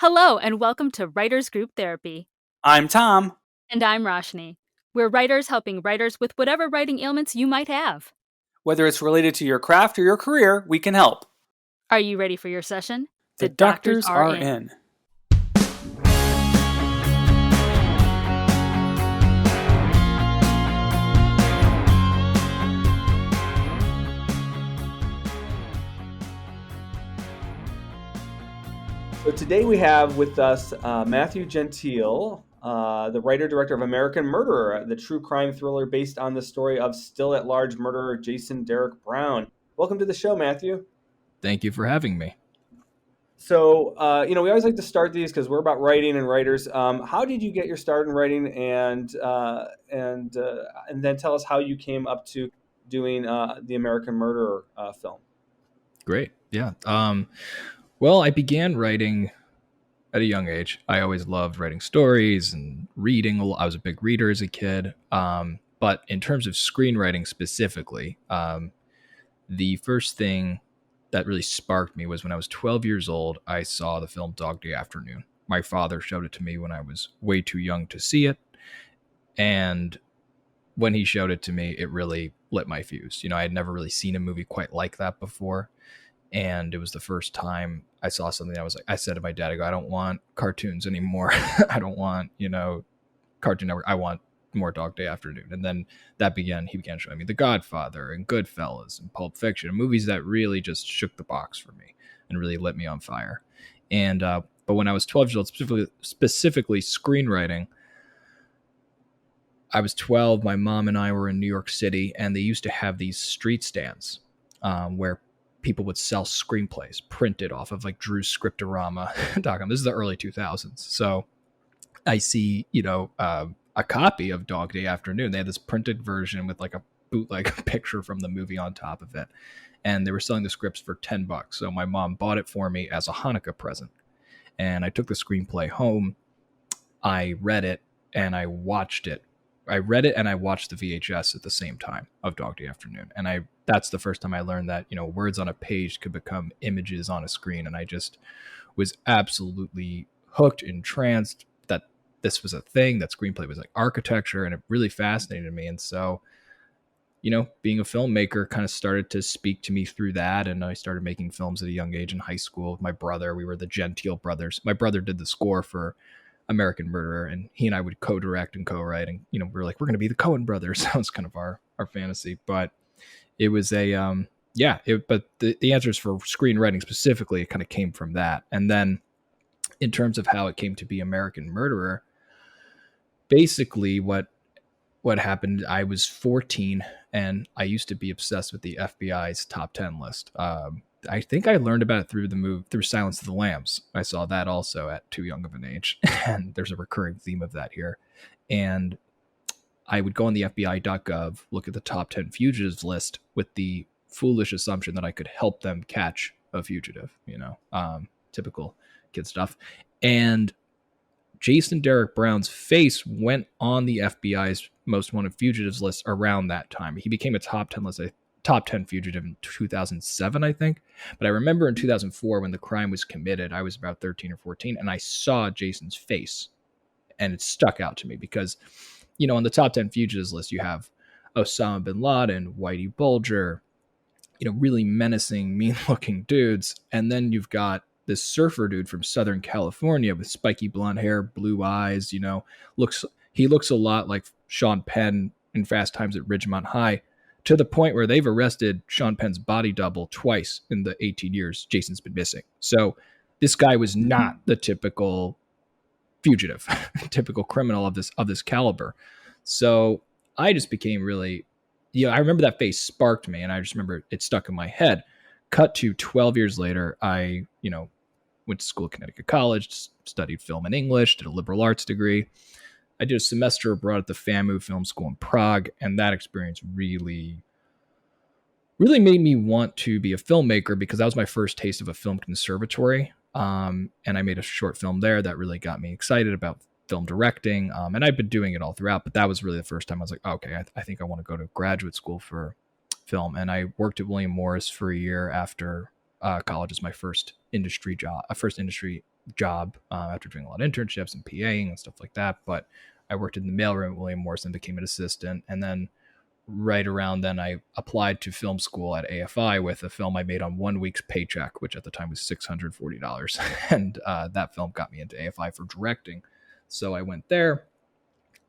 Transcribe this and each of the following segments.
Hello, and welcome to Writers Group Therapy. I'm Tom. And I'm Roshni. We're writers helping writers with whatever writing ailments you might have. Whether it's related to your craft or your career, we can help. Are you ready for your session? The doctors are in. So today we have with us Matthew Gentile, the writer-director of American Murderer, the true crime thriller based on the story of still-at-large murderer Jason Derek Brown. Welcome to the show, Matthew. Thank you for having me. So, we always like to start these because we're about writing and writers. How did you get your start in writing, and then tell us how you came up to doing the American Murderer film? Great. Yeah. Well, I began writing at a young age. I always loved writing stories and reading. I was a big reader as a kid. But in terms of screenwriting specifically, the first thing that really sparked me was when I was 12 years old, I saw the film Dog Day Afternoon. My father showed it to me when I was way too young to see it. And when he showed it to me, it really lit my fuse. I had never really seen a movie quite like that before. And it was the first time I saw something I said to my dad, I don't want cartoons anymore. I don't want, Cartoon Network. I want more Dog Day Afternoon. And then he began showing me The Godfather and Goodfellas and Pulp Fiction, and movies that really just shook the box for me and really lit me on fire. And, but when I was 12 years old, specifically screenwriting, I was 12. My mom and I were in New York City, and they used to have these street stands where people would sell screenplays printed off of like DrewScriptorama.com. This is the early 2000s. So I see, a copy of Dog Day Afternoon. They had this printed version with like a bootleg picture from the movie on top of it. And they were selling the scripts for $10. So my mom bought it for me as a Hanukkah present. And I took the screenplay home. I read it and I watched it. I read it and I watched the VHS at the same time of Dog Day Afternoon. And that's the first time I learned that, words on a page could become images on a screen. And I just was absolutely hooked, entranced that this was a thing, that screenplay was like architecture, and it really fascinated me. And so, being a filmmaker kind of started to speak to me through that. And I started making films at a young age in high school with my brother. We were the Gentile brothers. My brother did the score for American Murderer, and he and I would co-direct and co-write, and we were like, we're going to be the Coen brothers. That was kind of our fantasy. But it was but the answers for screenwriting specifically, it kind of came from that. And then in terms of how it came to be American Murderer, basically what happened, I was 14 and I used to be obsessed with the FBI's top 10 list. I think I learned about it through Silence of the Lambs. I saw that also at too young of an age. And there's a recurring theme of that here. And I would go on the FBI.gov, look at the top 10 fugitives list with the foolish assumption that I could help them catch a fugitive, typical kid stuff. And Jason Derek Brown's face went on the FBI's most wanted fugitives list around that time. He became a top 10 fugitive in 2007, I think. But I remember in 2004 when the crime was committed, I was about 13 or 14, and I saw Jason's face, and it stuck out to me because, on the top 10 fugitives list, you have Osama bin Laden, Whitey Bulger, really menacing, mean-looking dudes. And then you've got this surfer dude from Southern California with spiky blonde hair, blue eyes, he looks a lot like Sean Penn in Fast Times at Ridgemont High, to the point where they've arrested Sean Penn's body double twice in the 18 years Jason's been missing. So this guy was not the typical fugitive, typical criminal of this caliber. So I just became really, I remember that face sparked me, and I just remember it stuck in my head. Cut to 12 years later, I, went to school at Connecticut College, studied film and English, did a liberal arts degree. I did a semester abroad at the FAMU Film School in Prague, and that experience really made me want to be a filmmaker because that was my first taste of a film conservatory. And I made a short film there that really got me excited about film directing. And I've been doing it all throughout, but that was really the first time I was like, okay, I think I want to go to graduate school for film. And I worked at William Morris for a year after college as my first industry job after doing a lot of internships and PAing and stuff like that. But I worked in the mailroom at William Morrison, became an assistant, and then right around then I applied to film school at AFI with a film I made on 1 week's paycheck, which at the time was $640. And that film got me into AFI for directing. So I went there,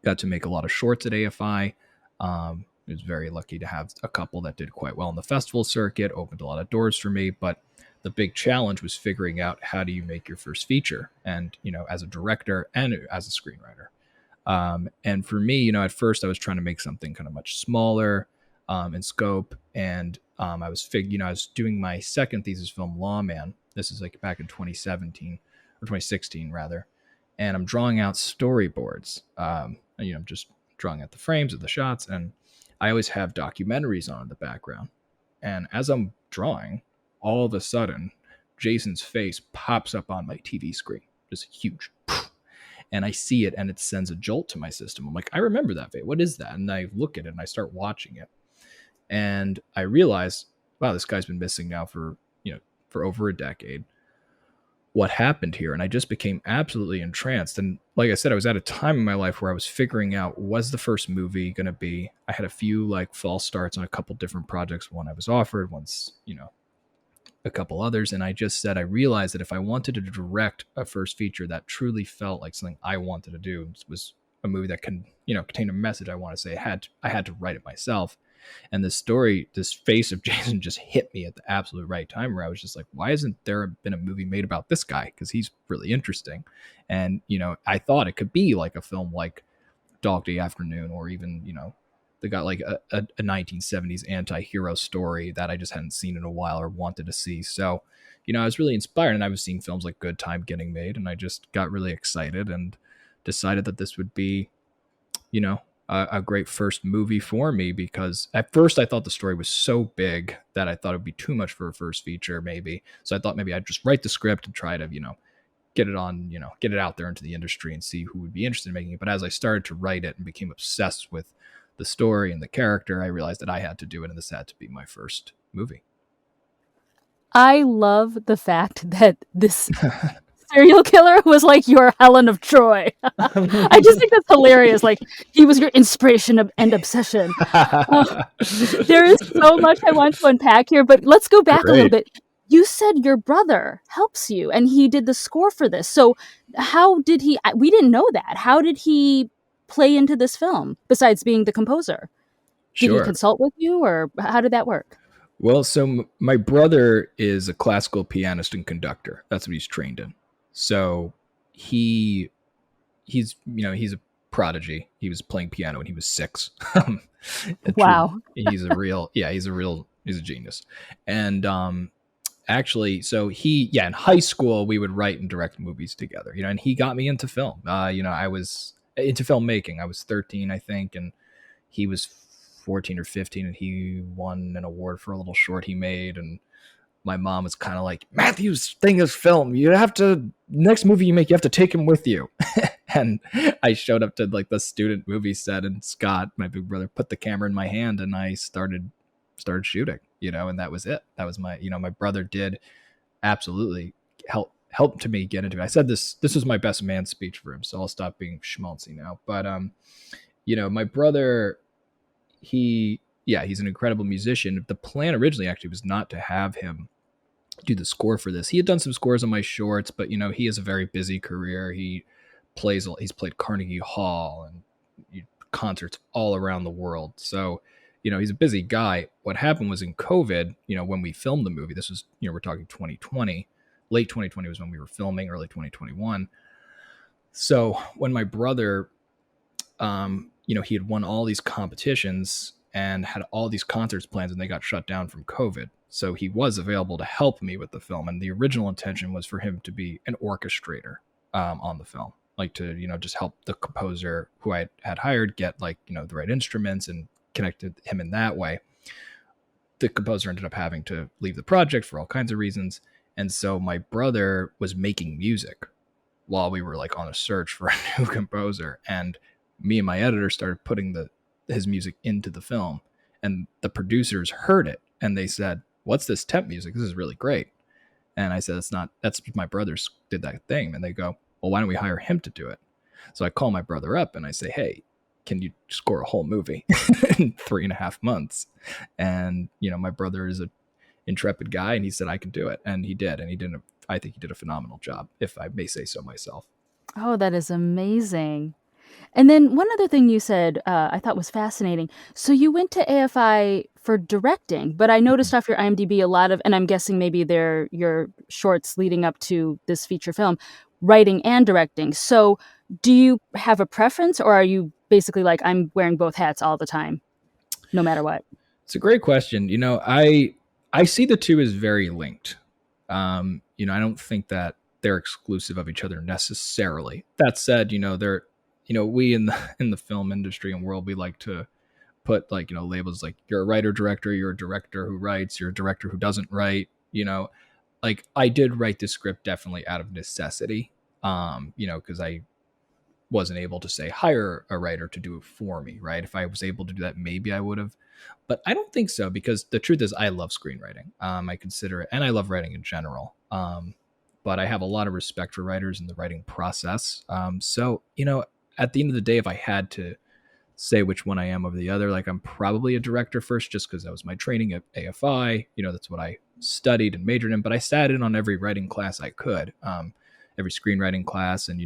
got to make a lot of shorts at AFI. I was very lucky to have a couple that did quite well in the festival circuit, opened a lot of doors for me. But the big challenge was figuring out how do you make your first feature, and as a director and as a screenwriter. And for me, at first I was trying to make something kind of much smaller in scope. And I was I was doing my second thesis film, Lawman. This is like back in 2017 or 2016 rather. And I'm drawing out storyboards. I'm just drawing out the frames of the shots. And I always have documentaries on in the background. And as I'm drawing, all of a sudden, Jason's face pops up on my TV screen. Just huge. And I see it and it sends a jolt to my system. I'm like, I remember that face. What is that? And I look at it and I start watching it. And I realize, wow, this guy's been missing now for over a decade. What happened here? And I just became absolutely entranced. And like I said, I was at a time in my life where I was figuring out, was the first movie going to be? I had a few like false starts on a couple different projects. One I was offered, once, a couple others. And I just said, I realized that if I wanted to direct a first feature that truly felt like something I wanted to do, was a movie that can, contain a message I want to say, I had to write it myself. And this story, this face of Jason just hit me at the absolute right time, where I was just like, why hasn't there been a movie made about this guy? Because he's really interesting. And, I thought it could be like a film like Dog Day Afternoon, or even, they got like a 1970s anti-hero story that I just hadn't seen in a while or wanted to see. So, I was really inspired, and I was seeing films like Good Time getting made, and I just got really excited and decided that this would be, a great first movie for me, because at first I thought the story was so big that I thought it would be too much for a first feature maybe. So I thought maybe I'd just write the script and try to, get it on, get it out there into the industry and see who would be interested in making it. But as I started to write it and became obsessed with the story and the character, I realized that I had to do it, and this had to be my first movie. I love the fact that this serial killer was like your Helen of Troy. I just think that's hilarious. Like, he was your inspiration and obsession. There is so much I want to unpack here, but let's go back a little bit. You said your brother helps you, and he did the score for this. So how did he, we didn't know that. How did he play into this film besides being the composer? Did he consult with you, or how did that work? Well, so my brother is a classical pianist and conductor. That's what he's trained in. So he's a prodigy. He was playing piano when he was 6. Wow. He's a genius. And actually, so in high school we would write and direct movies together, and he got me into film. I was into filmmaking. I was 13, I think, and he was 14 or 15, and he won an award for a little short he made. And my mom was kind of like, Matthew's thing is film. Next movie you make, you have to take him with you. And I showed up to like the student movie set, and Scott, my big brother, put the camera in my hand, and I started shooting, and that was it. That was my brother did absolutely help to me get into it. I said this was my best man speech for him, so I'll stop being schmaltzy now. But my brother, he's an incredible musician. The plan originally actually was not to have him do the score for this. He had done some scores on my shorts, but he has a very busy career. He's played Carnegie Hall and concerts all around the world. So, he's a busy guy. What happened was in COVID, when we filmed the movie, this was, we're talking 2020, late 2020 was when we were filming, early 2021. So when my brother, he had won all these competitions and had all these concerts plans, and they got shut down from COVID. So he was available to help me with the film. And the original intention was for him to be an orchestrator on the film, like to, just help the composer who I had hired get the right instruments and connected him in that way. The composer ended up having to leave the project for all kinds of reasons. And so my brother was making music while we were on a search for a new composer. And me and my editor started putting his music into the film, and the producers heard it and they said, what's this temp music? This is really great. And I said, that's my brother's did that thing. And they go, well, why don't we hire him to do it? So I call my brother up and I say, hey, can you score a whole movie in 3.5 months? And, my brother is an intrepid guy, and he said I can do it. And he did. And I think he did a phenomenal job, if I may say so myself. Oh, that is amazing. And then one other thing you said, I thought was fascinating. So you went to AFI for directing, but I noticed off your IMDb a lot of, and I'm guessing maybe they're your shorts leading up to this feature film, writing and directing. So do you have a preference, or are you basically like, I'm wearing both hats all the time, no matter what? It's a great question. I see the two as very linked. I don't think that they're exclusive of each other necessarily. That said, we in the film industry and world, we like to put labels like you're a writer director, you're a director who writes, you're a director who doesn't write. Like I did write the script definitely out of necessity. Because I wasn't able to say hire a writer to do it for me, right? If I was able to do that, maybe I would have, but I don't think so, because the truth is I love screenwriting. I consider it, and I love writing in general. But I have a lot of respect for writers and the writing process. So at the end of the day, if I had to say which one I am over the other, like I'm probably a director first, just because that was my training at AFI. That's what I studied and majored in. But I sat in on every writing class I could, every screenwriting class, and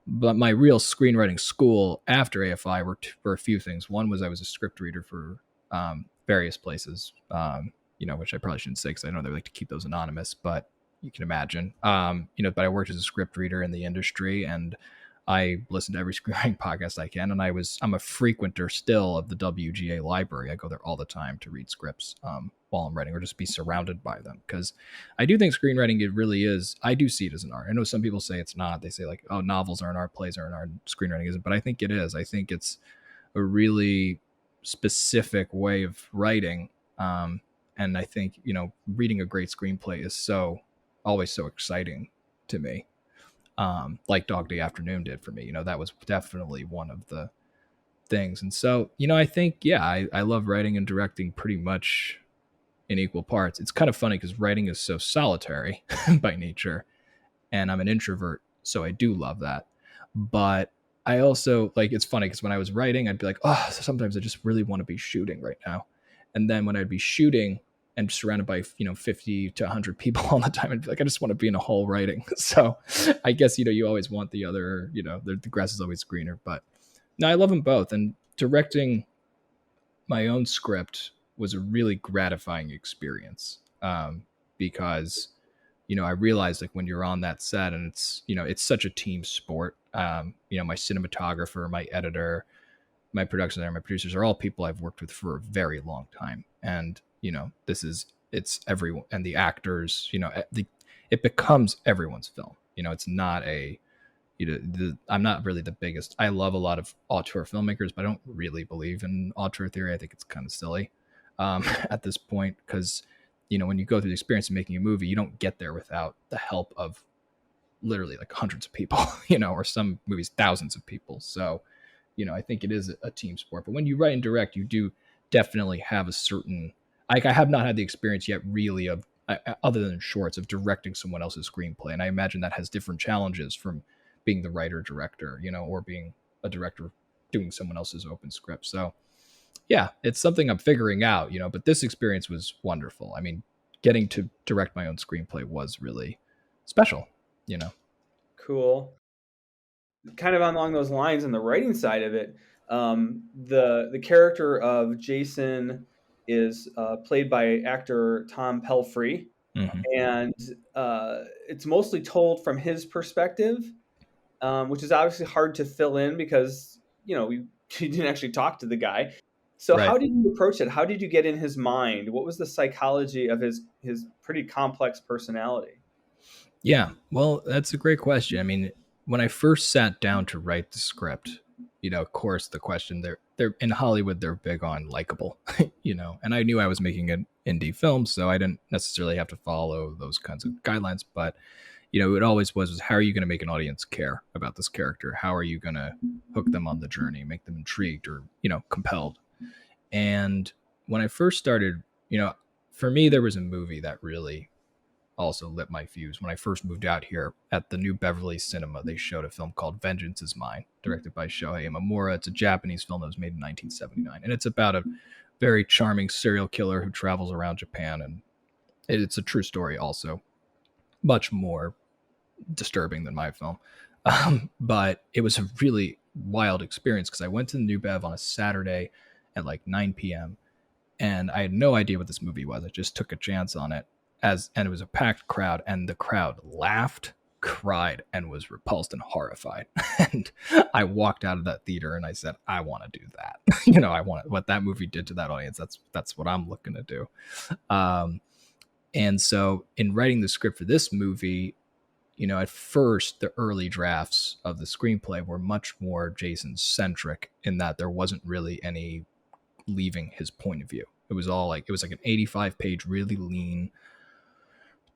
but my real screenwriting school after AFI were a few things. One was I was a script reader for various places, which I probably shouldn't say because I know they like to keep those anonymous, but you can imagine. But I worked as a script reader in the industry, and I listen to every screenwriting podcast I can, and I'm a frequenter still of the WGA library. I go there all the time to read scripts while I'm writing, or just be surrounded by them, because I do think screenwriting, it really is. I do see it as an art. I know some people say it's not. They say like, oh, novels aren't art, plays aren't art, screenwriting isn't. But I think it is. I think it's a really specific way of writing, and I think reading a great screenplay is always so exciting to me. Like Dog Day Afternoon did for me. That was definitely one of the things. And so, I think, yeah, I love writing and directing pretty much in equal parts. It's kind of funny because writing is so solitary by nature, and I'm an introvert, so I do love that. But I also, like, it's funny because when I was writing, I'd be like, oh, sometimes I just really want to be shooting right now. And then when I'd be shooting and surrounded by 50 to 100 people all the time, I'd be like, I just want to be in a hole writing. So I guess you always want the other, the grass is always greener. But no, I love them both. And directing my own script was a really gratifying experience, because I realized, like, when you're on that set, and it's such a team sport. My cinematographer, my editor, my production designer, my producers are all people I've worked with for a very long time. And it's everyone, and the actors, it becomes everyone's film. It's not I'm not really the biggest. I love a lot of auteur filmmakers, but I don't really believe in auteur theory. I think it's kind of silly at this point, because when you go through the experience of making a movie, you don't get there without the help of literally like hundreds of people, or some movies thousands of people. So I think it is a team sport. But when you write and direct, you do definitely have a certain, like, I have not had the experience yet really of, other than shorts, of directing someone else's screenplay. And I imagine that has different challenges from being the writer director, or being a director doing someone else's open script. So yeah, it's something I'm figuring out, but this experience was wonderful. I mean, getting to direct my own screenplay was really special, Cool. Kind of along those lines, on the writing side of it, the character of Jason is played by actor Tom Pelfrey, Mm-hmm. and it's mostly told from his perspective, which is obviously hard to fill in because we didn't actually talk to the guy. So Right. how did you approach it? How did you get in his mind? What was the psychology of his pretty complex personality? Yeah, well, that's a great question. I mean, when I first sat down to write the script, of course, the question, they're in Hollywood, they're big on likable, and I knew I was making an indie film, so I didn't necessarily have to follow those kinds of guidelines. But it always was how are you going to make an audience care about this character? How are you going to hook them on the journey, make them intrigued or compelled? And when I first started, for me, there was a movie that really also lit my fuse. When I first moved out here, at the New Beverly Cinema, they showed a film called Vengeance is Mine, directed by Shohei Imamura. It's a Japanese film that was made in 1979, and it's about a very charming serial killer who travels around Japan, and it's a true story also. Much more disturbing than my film. But it was a really wild experience because I went to the New Bev on a Saturday at like 9 p.m. and I had no idea what this movie was. I just took a chance on it, and it was a packed crowd, and the crowd laughed, cried, and was repulsed and horrified. And I walked out of that theater and I said, I want to do that. I want what that movie did to that audience. That's what I'm looking to do. And so in writing the script for this movie, at first the early drafts of the screenplay were much more Jason centric in that there wasn't really any leaving his point of view. It was like an 85-page, really lean,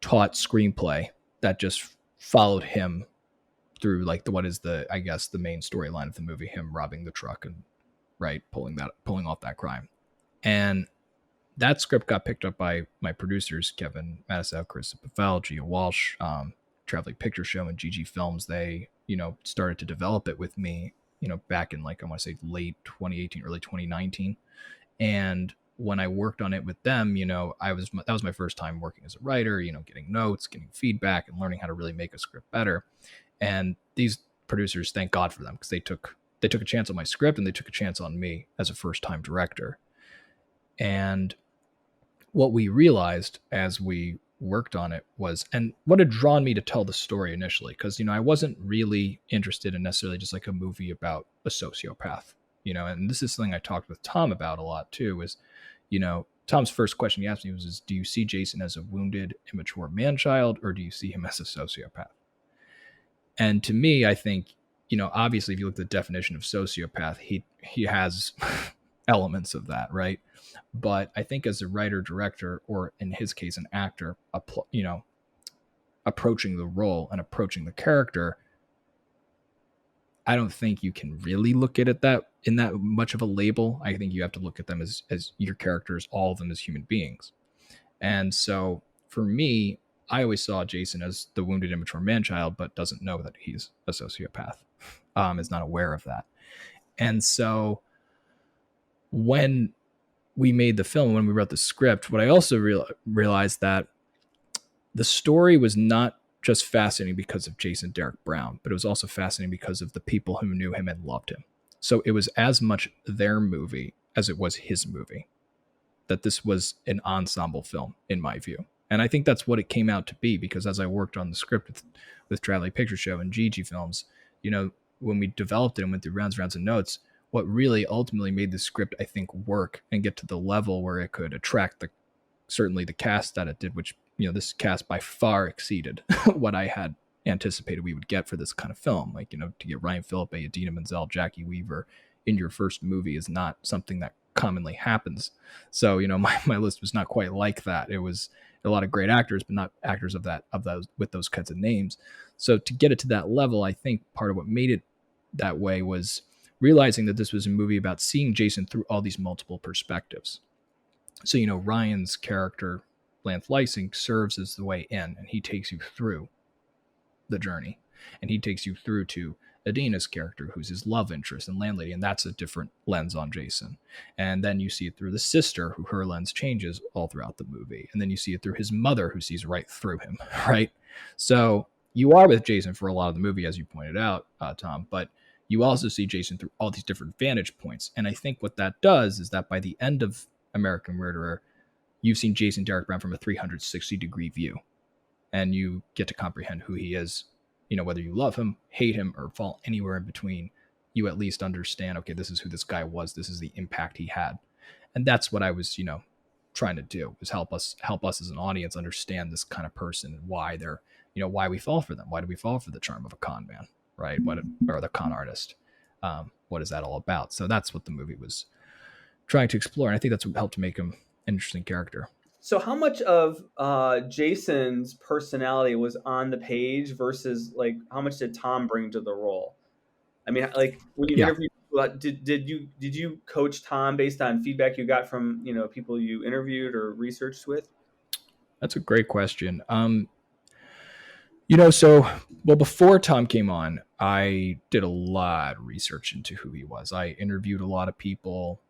taut screenplay that just followed him through like the main storyline of the movie, him robbing the truck and pulling off that crime. And that script got picked up by my producers, Kevin Matisow, Carissa Pavel, Gia Walsh, Traveling Picture Show, and GG Films. They, started to develop it with me, back in like, I want to say late 2018, early 2019. And when I worked on it with them, that was my first time working as a writer, getting notes, getting feedback, and learning how to really make a script better. And these producers, thank God for them, because they took a chance on my script and they took a chance on me as a first-time director. And what we realized as we worked on it was, and what had drawn me to tell the story initially, because, I wasn't really interested in necessarily just like a movie about a sociopath, and this is something I talked with Tom about a lot too, is, Tom's first question he asked me was, do you see Jason as a wounded, immature man-child, or do you see him as a sociopath? And to me, I think, obviously if you look at the definition of sociopath, he has elements of that, right? But I think as a writer, director, or in his case, an actor, approaching the role and approaching the character, I don't think you can really look at it in that much of a label. I think you have to look at them as your characters, all of them as human beings. And so for me, I always saw Jason as the wounded, immature man-child, but doesn't know that he's a sociopath, is not aware of that. And so when we made the film, when we wrote the script, what I also realized that the story was not just fascinating because of Jason Derek Brown, but it was also fascinating because of the people who knew him and loved him. So it was as much their movie as it was his movie, that this was an ensemble film, in my view. And I think that's what it came out to be, because as I worked on the script with Traveling Picture Show and GG Films, when we developed it and went through rounds of notes, what really ultimately made the script, I think, work and get to the level where it could attract certainly the cast that it did, which, this cast by far exceeded what I had anticipated we would get for this kind of film. Like, to get Ryan Phillippe, Idina Menzel, Jackie Weaver in your first movie is not something that commonly happens. So, my list was not quite like that. It was a lot of great actors, but not actors of those with those kinds of names. So to get it to that level, I think part of what made it that way was realizing that this was a movie about seeing Jason through all these multiple perspectives. So, Ryan's character, Lance Lysing, serves as the way in, and he takes you through the journey. And he takes you through to Adina's character, who's his love interest and landlady, and that's a different lens on Jason. And then you see it through the sister, who her lens changes all throughout the movie. And then you see it through his mother, who sees right through him, right? So you are with Jason for a lot of the movie, as you pointed out, Tom, but you also see Jason through all these different vantage points. And I think what that does is that by the end of American Murderer, you've seen Jason Derek Brown from a 360-degree view. And you get to comprehend who he is. Whether you love him, hate him, or fall anywhere in between, you at least understand, okay, this is who this guy was. This is the impact he had. And that's what I was, trying to do, was help us as an audience understand this kind of person and why they're, why we fall for them. Why do we fall for the charm of a con man, right? Or the con artist? What is that all about? So that's what the movie was trying to explore. And I think that's what helped make him an interesting character. So how much of Jason's personality was on the page versus like how much did Tom bring to the role? I mean, like when you interviewed, did you coach Tom based on feedback you got from people you interviewed or researched with? That's a great question. Before Tom came on, I did a lot of research into who he was. I interviewed a lot of people,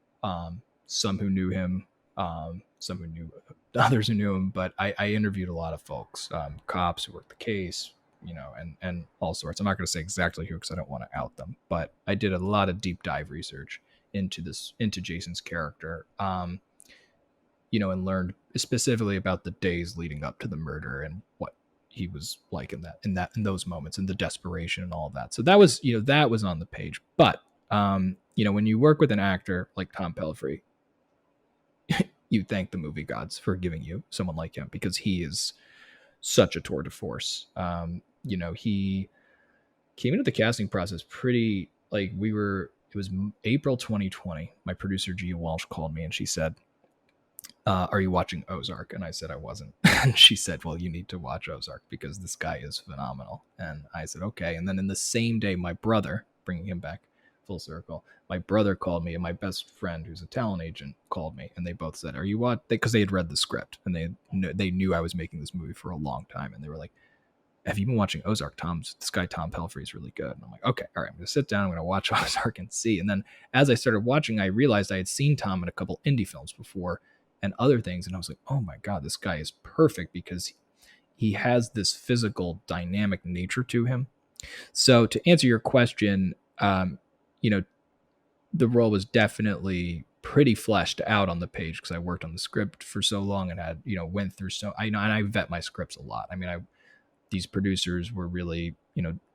some who knew him, some who knew others who knew him, but I interviewed a lot of folks, cops who worked the case, and all sorts. I'm not going to say exactly who because I don't want to out them, but I did a lot of deep dive research into Jason's character, and learned specifically about the days leading up to the murder and what he was like in those moments and the desperation and all of that. So that was on the page. But when you work with an actor like Tom Pelphrey, you thank the movie gods for giving you someone like him because he is such a tour de force. He came into the casting process pretty like it was April 2020. My producer Gia Walsh called me and she said, are you watching Ozark? And I said I wasn't. And she said, well, you need to watch Ozark because this guy is phenomenal. And I said, okay. And then in the same day, my brother, bringing him back full circle, my brother called me and my best friend, who's a talent agent, called me. And they both said, are you what? Because they had read the script and they knew I was making this movie for a long time. And they were like, have you been watching Ozark? This guy, Tom Pelphrey, is really good. And I'm like, okay, all right, I'm going to sit down. I'm going to watch Ozark and see. And then as I started watching, I realized I had seen Tom in a couple indie films before and other things. And I was like, oh my God, this guy is perfect because he has this physical dynamic nature to him. So to answer your question, the role was definitely pretty fleshed out on the page because I worked on the script for so long and had, went through and I vet my scripts a lot. I mean, these producers were really,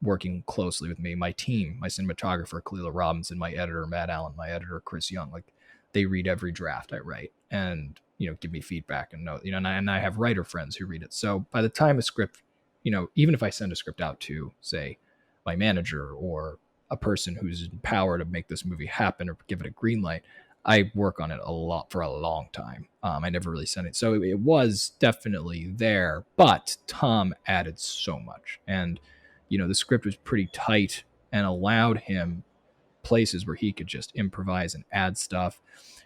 working closely with me, my team, my cinematographer, Kalila Robinson, my editor, Matt Allen, my editor, Chris Young, like they read every draft I write and, give me feedback and know, and I have writer friends who read it. So by the time a script, even if I send a script out to say my manager or a person who's in power to make this movie happen or give it a green light, I work on it a lot for a long time. I never really sent it. So it was definitely there, but Tom added so much. And, the script was pretty tight and allowed him places where he could just improvise and add stuff.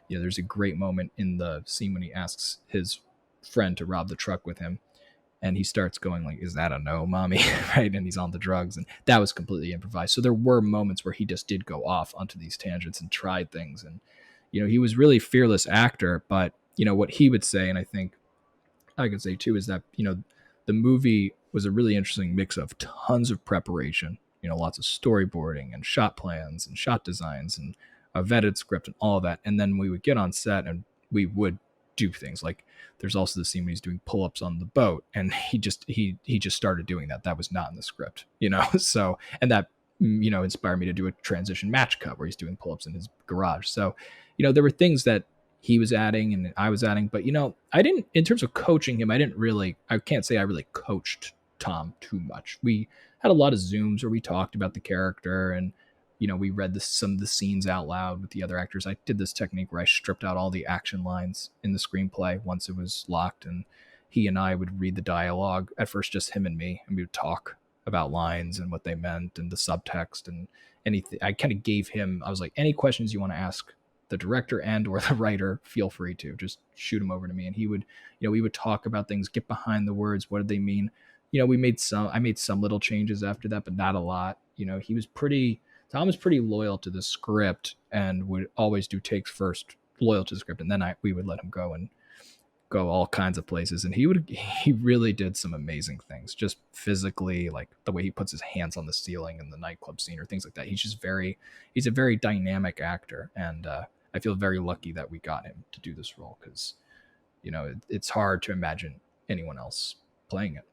There's a great moment in the scene when he asks his friend to rob the truck with him. And he starts going like, is that a no, mommy? Right. And he's on the drugs. And that was completely improvised. So there were moments where he just did go off onto these tangents and tried things. And, he was really fearless actor. But, what he would say, and I think I could say too, is that, the movie was a really interesting mix of tons of preparation, lots of storyboarding and shot plans and shot designs and a vetted script and all of that. And then we would get on set and we would do things like there's also the scene when he's doing pull-ups on the boat and he just started doing that was not in the script, so, and that inspired me to do a transition match cut where he's doing pull-ups in his garage. So there were things that he was adding and I was adding, but I didn't, in terms of coaching him, I can't say I really coached Tom too much. We had a lot of Zooms where we talked about the character and we read some of the scenes out loud with the other actors. I did this technique where I stripped out all the action lines in the screenplay once it was locked, and he and I would read the dialogue, at first just him and me, and we would talk about lines and what they meant and the subtext and anything. I kind of gave him, I was like, any questions you want to ask the director and or the writer, feel free to just shoot them over to me. And he would, we would talk about things, get behind the words. What did they mean? I made some little changes after that, but not a lot. Tom was pretty loyal to the script and would always do takes first, loyal to the script. And then we would let him go and go all kinds of places. And he really did some amazing things just physically, like the way he puts his hands on the ceiling in the nightclub scene or things like that. He's a very dynamic actor. And I feel very lucky that we got him to do this role because, it's hard to imagine anyone else playing it.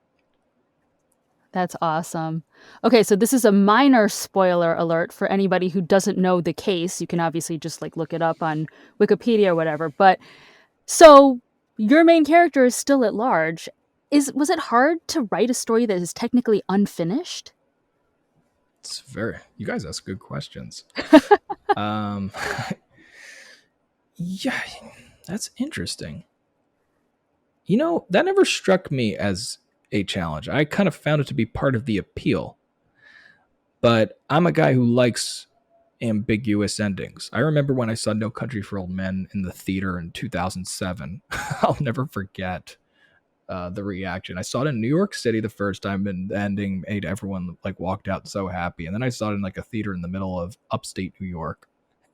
That's awesome. Okay, so this is a minor spoiler alert for anybody who doesn't know the case. You can obviously just look it up on Wikipedia or whatever. But so your main character is still at large. Was it hard to write a story that is technically unfinished? You guys ask good questions. Yeah, that's interesting. That never struck me as a challenge. I kind of found it to be part of the appeal. But I'm a guy who likes ambiguous endings. I remember when I saw No Country for Old Men in the theater in 2007. I'll never forget the reaction. I saw it in New York City the first time, and the ending made everyone like walked out so happy. And then I saw it in like a theater in the middle of upstate New York,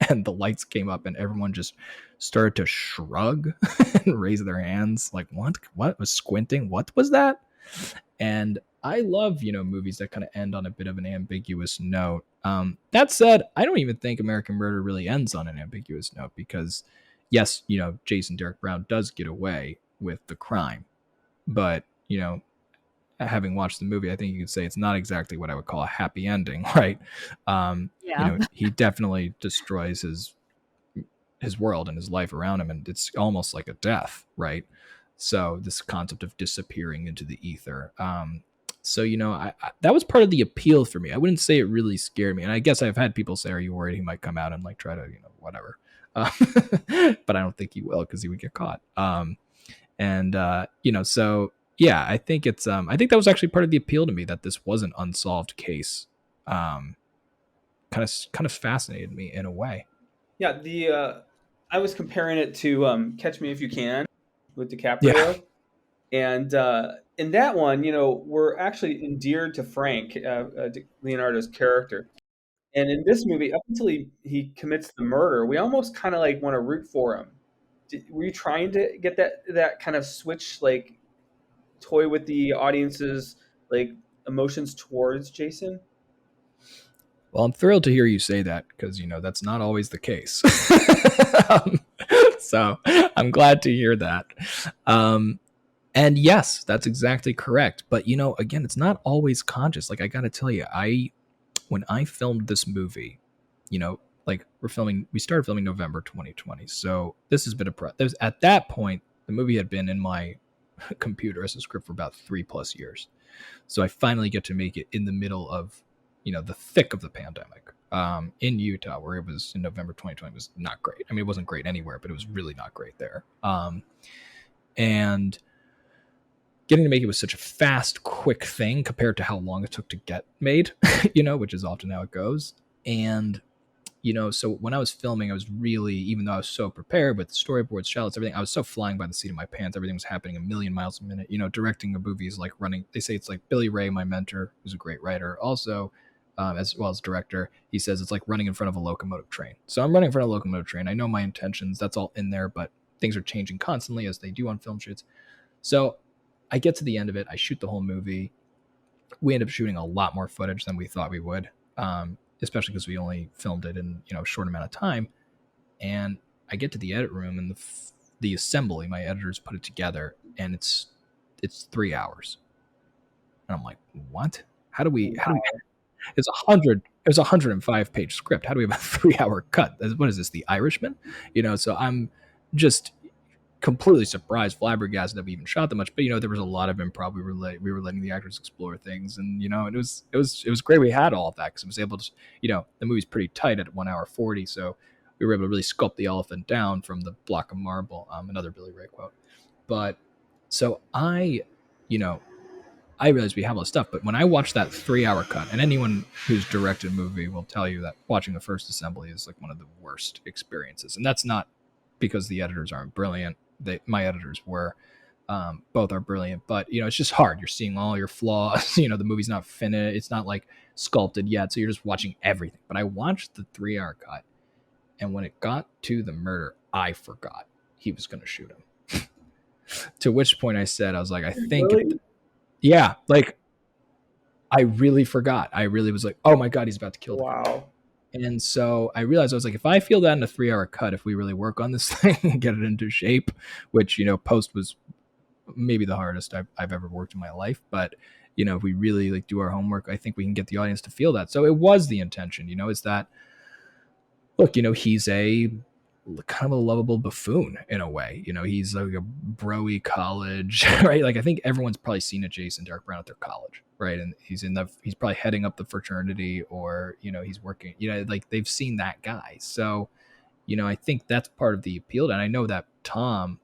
and the lights came up, and everyone just started to shrug and raise their hands, like what was squinting? What was that? And I love, movies that kind of end on a bit of an ambiguous note. That said, I don't even think American Murder really ends on an ambiguous note because, yes, Jason Derek Brown does get away with the crime, but having watched the movie, I think you could say it's not exactly what I would call a happy ending, right? Yeah. He definitely destroys his world and his life around him, and it's almost like a death, right? So this concept of disappearing into the ether. So that was part of the appeal for me. I wouldn't say it really scared me, and I guess I've had people say, "Are you worried he might come out and like try to whatever?" But I don't think he will because he would get caught. So yeah, I think it's I think that was actually part of the appeal to me, that this was an unsolved case. Kind of fascinated me in a way. Yeah, the I was comparing it to Catch Me If You Can with Yeah. DiCaprio, and in that one, we're actually endeared to Frank, Leonardo's character. And in this movie, up until he commits the murder, we almost kind of like want to root for him. Were you trying to get that kind of switch, like toy with the audience's like emotions towards Jason? Well, I'm thrilled to hear you say that because that's not always the case. um, so I'm glad to hear that. And yes, that's exactly correct. But again, it's not always conscious. Like I got to tell you, when I filmed this movie, like we started filming November 2020. So this has been at that point, the movie had been in my computer as a script for about 3+ years. So I finally get to make it in the middle of, the thick of the pandemic in Utah, where it was in November 2020. It was not great. I mean, it wasn't great anywhere, but it was really not great there. And getting to make it was such a fast, quick thing compared to how long it took to get made, which is often how it goes. And so when I was filming, I was really, even though I was so prepared with storyboards, shots, everything, I was so flying by the seat of my pants. Everything was happening a million miles a minute. Directing a movie is like running. They say it's like Billy Ray, my mentor, who's a great writer, also as well as director. He says it's like running in front of a locomotive train. So I'm running in front of a locomotive train. I know my intentions. That's all in there, but things are changing constantly as they do on film shoots. So I get to the end of it. I shoot the whole movie. We end up shooting a lot more footage than we thought we would. Especially because we only filmed it in a short amount of time. And I get to the edit room, and the assembly, my editors put it together, and it's 3 hours. And I'm like, what? How do we it's 105-page script. How do we have a 3-hour cut? What is this, The Irishman? So I'm just completely surprised, flabbergasted that we even shot that much. But there was a lot of improv. We were letting the actors explore things, and it was great. We had all of that because I was able to, the movie's pretty tight at 1 hour 40, so we were able to really sculpt the elephant down from the block of marble. Another Billy Ray quote. But so I realized we have all this stuff, but when I watched that 3-hour cut, and anyone who's directed a movie will tell you that watching the first assembly is like one of the worst experiences, and that's not because the editors aren't brilliant. My editors were, both are brilliant, but it's just hard. You're seeing all your flaws. The movie's not finished. It's not like sculpted yet, so you're just watching everything. But I watched the 3-hour cut, and when it got to the murder, I forgot he was going to shoot him. To which point I said, I was like, I think, Really? yeah, like I really forgot. I really was like, oh my God, he's about to kill the guy. Wow. And so I realized, I was like, if I feel that in a 3-hour cut, if we really work on this thing and get it into shape, which, post was maybe the hardest I've ever worked in my life. But, if we really like do our homework, I think we can get the audience to feel that. So it was the intention, is that, look, he's a kind of a lovable buffoon in a way. He's like a broy college, right? Like I think everyone's probably seen a Jason Derek Brown at their college, right? And he's probably heading up the fraternity, or he's working, like they've seen that guy. So I think that's part of the appeal. And I know that Tom,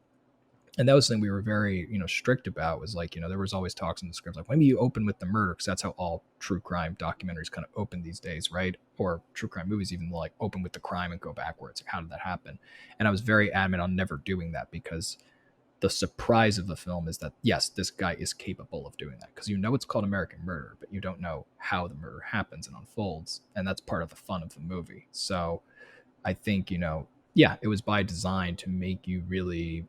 and that was something we were very strict about, was like there was always talks in the script like, maybe you open with the murder, because that's how all true crime documentaries kind of open these days, right? Or true crime movies even like open with the crime and go backwards. Like, how did that happen? And I was very adamant on never doing that, because the surprise of the film is that, yes, this guy is capable of doing that, because you know it's called American Murder, but you don't know how the murder happens and unfolds, and that's part of the fun of the movie. So I think, yeah, it was by design to make you really,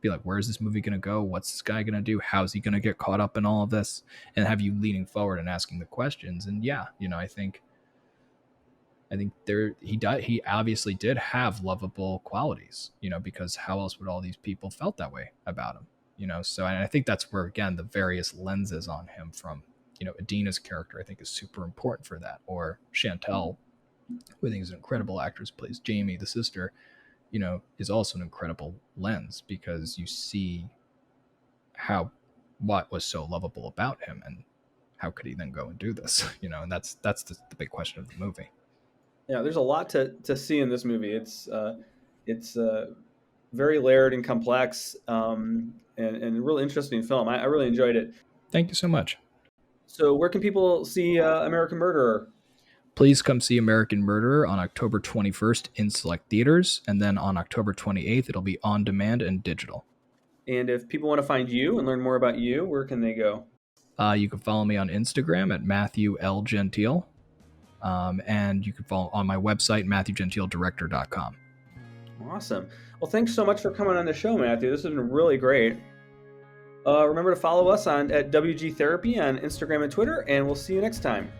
be like, where is this movie going to go? What's this guy going to do? How's he going to get caught up in all of this? And have you leaning forward and asking the questions. And yeah, I think he obviously did have lovable qualities, because how else would all these people felt that way about him, so, and I think that's where, again, the various lenses on him from, Adina's character, I think, is super important for that, or Chantel, who I think is an incredible actress, plays Jamie, the sister, is also an incredible lens, because you see what was so lovable about him, and how could he then go and do this, and that's the big question of the movie. Yeah, there's a lot to see in this movie. It's very layered and complex, and a really interesting film. I really enjoyed it. Thank you so much. So where can people see American Murderer? Please come see American Murderer on October 21st in select theaters, and then on October 28th, it'll be on demand and digital. And if people want to find you and learn more about you, where can they go? You can follow me on Instagram at Matthew L. Gentile. And you can follow on my website, MatthewGentileDirector.com. Awesome. Well, thanks so much for coming on the show, Matthew. This has been really great. Remember to follow us at WG Therapy on Instagram and Twitter, and we'll see you next time.